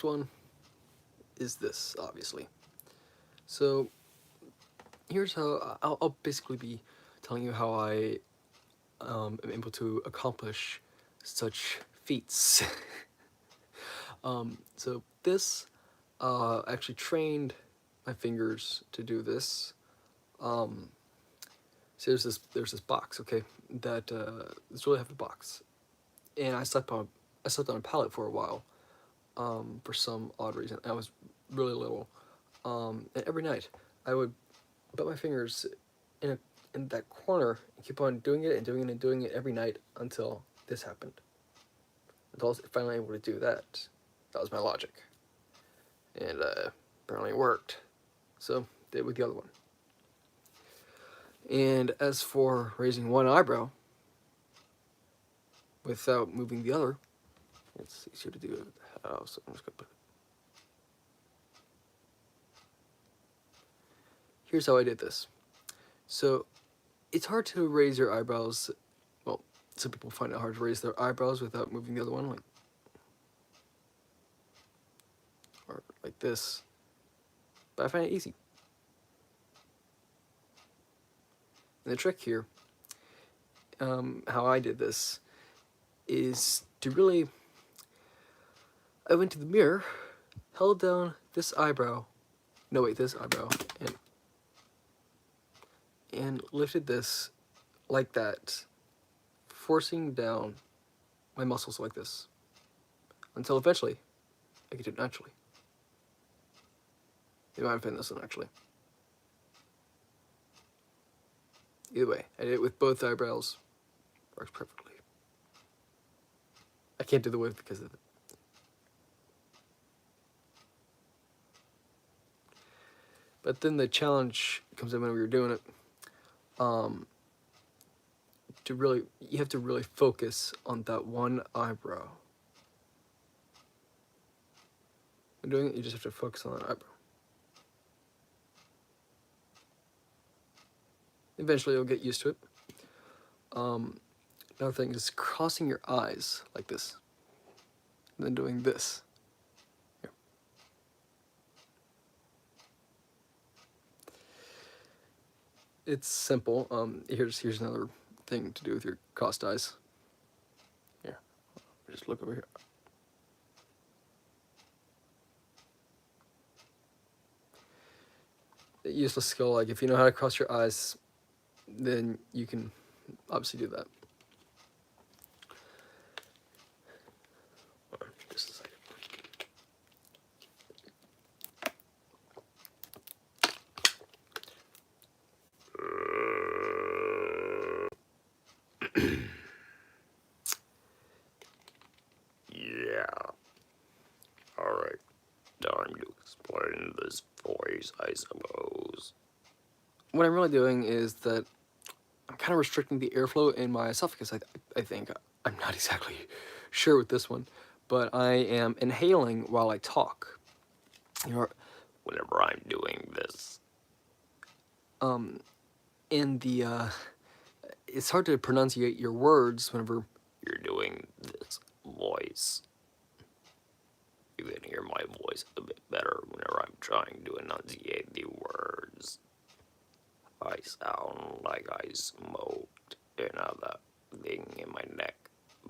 one is this, obviously. So here's how I'll basically be telling you how I am able to accomplish such feats. So this actually trained my fingers to do this. So there's this box, okay, that this really heavy box, and I slept on a pallet for a while, for some odd reason. I was really little, and every night I would put my fingers in that corner and keep on doing it and doing it and doing it every night until this happened. Until I was finally able to do that. That was my logic, and apparently it worked. So did with the other one. And as for raising one eyebrow without moving the other, it's easier to do it. So I'm just gonna put it. Here's how I did this. So it's hard to raise your eyebrows. Well, some people find it hard to raise their eyebrows without moving the other one, or like this. But I find it easy. And the trick here, how I did this, is to really, I went to the mirror, held down this eyebrow, this eyebrow, and lifted this like that, forcing down my muscles like this, until eventually I could do it naturally. It might have been this one, actually. Either way, I did it with both eyebrows. Works perfectly. I can't do the width because of it. But then the challenge comes in when we were doing it. You have to really focus on that one eyebrow. When doing it, you just have to focus on that eyebrow. Eventually, you'll get used to it. Another thing is crossing your eyes like this, and then doing this. Here. It's simple. Here's another thing to do with your crossed eyes. Here, just look over here. A useless skill. Like if you know how to cross your eyes, then you can obviously do that. Just a second. Yeah. Alright. Time to explain this voice, I suppose. What I'm really doing is that I'm kind of restricting the airflow in my esophagus, I think. I'm not exactly sure with this one, but I am inhaling while I talk. You know, Whenever I'm doing this. in the, it's hard to pronunciate your words whenever you're doing this voice. You can hear my voice a bit better whenever I'm trying to enunciate the words. I sound like I smoked another thing in my neck,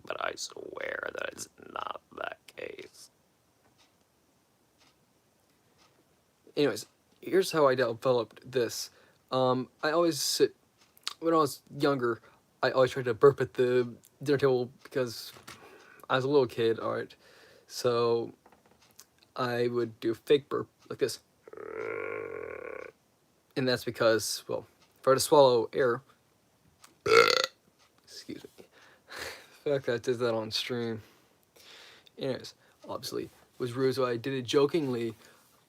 but I swear that it's not that case. Anyways, here's how I developed this. I always when I was younger, I always tried to burp at the dinner table because I was a little kid, alright? So I would do a fake burp like this. And that's because, well, if I were to swallow air, excuse me, the fact that I did that on stream, anyways, obviously was rude, so I did it jokingly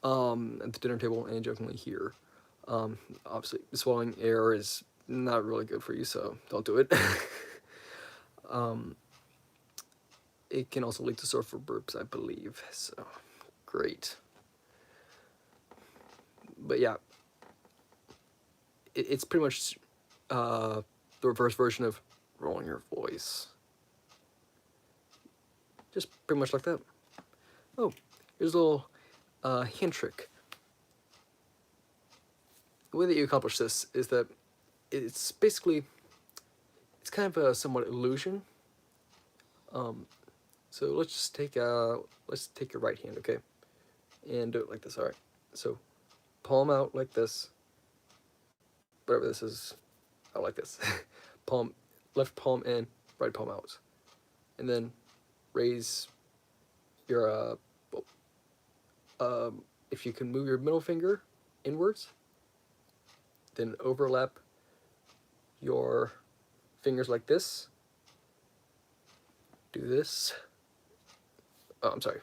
at the dinner table and jokingly here. Obviously, swallowing air is not really good for you, so don't do it. It can also lead to sore throat burps, I believe, so great. But yeah, it's pretty much the reverse version of rolling your voice. Just pretty much like that. Oh, here's a little hand trick. The way that you accomplish this is that it's basically, it's kind of a somewhat illusion. So let's take your right hand, okay, and do it like this. All right. So palm out like this. Whatever this is, out like this. Palm, left palm in, right palm out, and then raise your if you can move your middle finger inwards, then overlap your fingers like this. Do this. Oh, I'm sorry.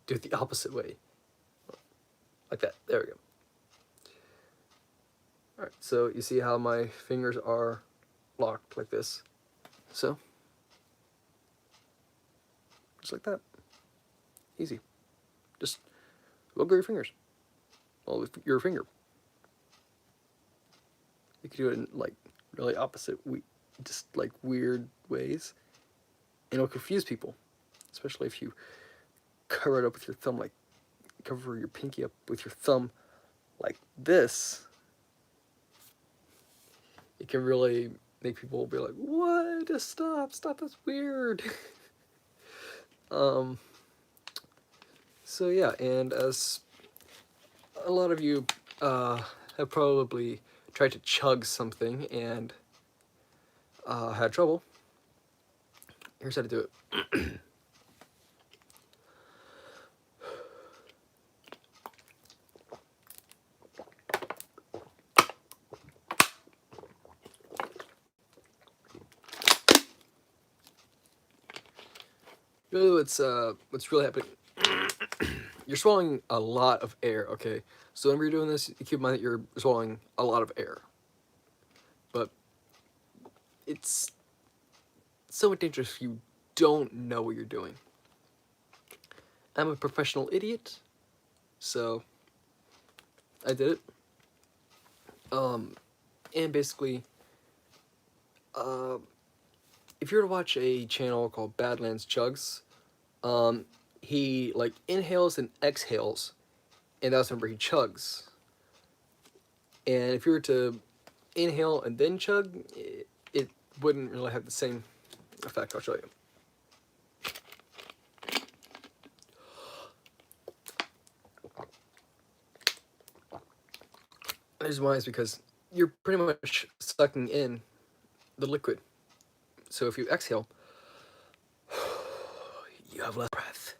Do it the opposite way. Like that. There we go. Alright, so you see how my fingers are locked like this. So, just like that. Easy. Just look at your fingers. Well, with your finger. You can do it in like really opposite, just like weird ways. And it'll confuse people. Especially if you cover it up with your thumb, like cover your pinky up with your thumb like this. It can really make people be like, what? Just stop, that's weird. So yeah, and as a lot of you have probably tried to chug something and had trouble, here's how to do it. Really, what's really happening, you're swallowing a lot of air, okay? So whenever you're doing this, keep in mind that you're swallowing a lot of air. But it's somewhat dangerous if you don't know what you're doing. I'm a professional idiot, so I did it. And basically, if you were to watch a channel called Badlands Chugs, he like inhales and exhales, and that's whenever he chugs. And if you were to inhale and then chug, it wouldn't really have the same effect. I'll show you. The reason why is because you're pretty much sucking in the liquid. So if you exhale, you have less breath.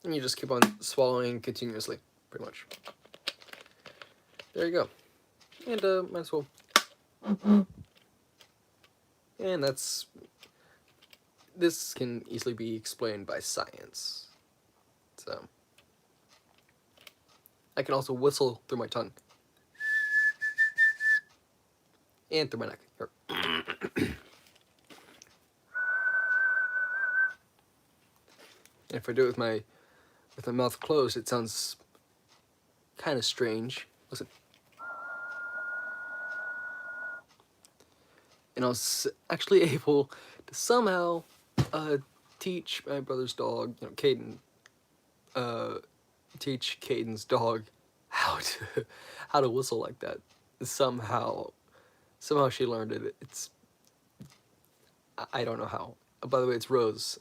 And you just keep on swallowing continuously, pretty much. There you go. And might as well. And this can easily be explained by science. So I can also whistle through my tongue. And through my neck. Here. And if I do it with my mouth closed, it sounds kind of strange. Listen. And I was actually able to somehow teach my brother's dog, Caden, teach Caden's dog how to whistle like that. Somehow she learned it. I don't know how. By the way, it's Rose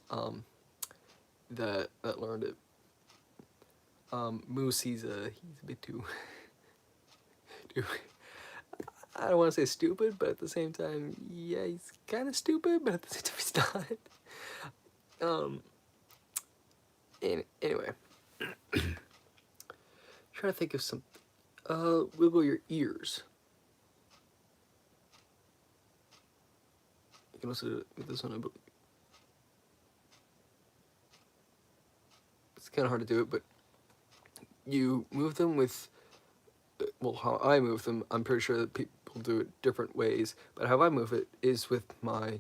that learned it. Moose, he's a bit too I don't want to say stupid, but at the same time, yeah, he's kind of stupid, but at the same time, he's not. Anyway, trying to think of some. Wiggle your ears. You can also do it with this one, but it's kind of hard to do it. But you move them with, well, how I move them. I'm pretty sure that people do it different ways, but how I move it is with my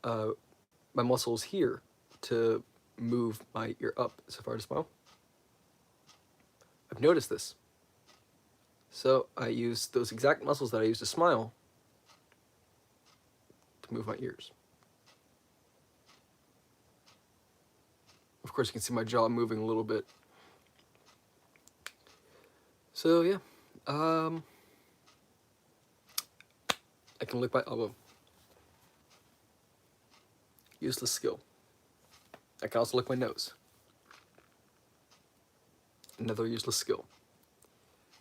my muscles here to move my ear up so far to smile. I've noticed this. So I use those exact muscles that I use to smile to move my ears. Of course, you can see my jaw moving a little bit. So yeah, I can lick my elbow. Useless skill. I can also lick my nose. Another useless skill.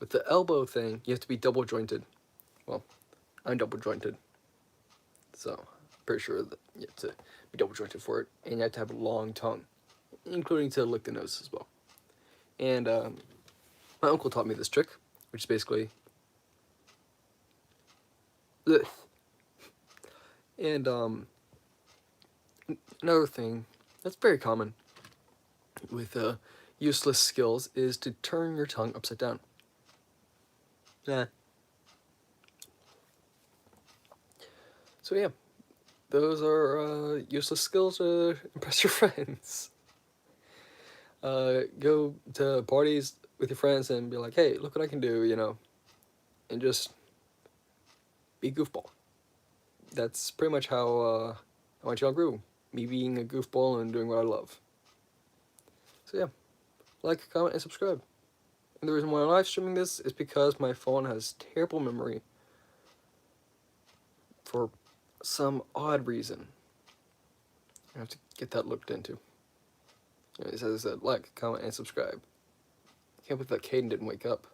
With the elbow thing, you have to be double jointed. Well, I'm double jointed, so I'm pretty sure that you have to be double jointed for it, and you have to have a long tongue, including to lick the nose as well. And my uncle taught me this trick, which is basically, ugh. And another thing that's very common with useless skills is to turn your tongue upside down. Yeah. So yeah, those are useless skills to impress your friends. Go to parties with your friends and be like, hey, look what I can do, you know, and just be goofball. That's pretty much how much y'all grew. Me being a goofball and doing what I love. So yeah, like, comment, and subscribe. And the reason why I'm live streaming this is because my phone has terrible memory for some odd reason. I have to get that looked into. As I said, like, comment, and subscribe. Can't believe that Caden didn't wake up.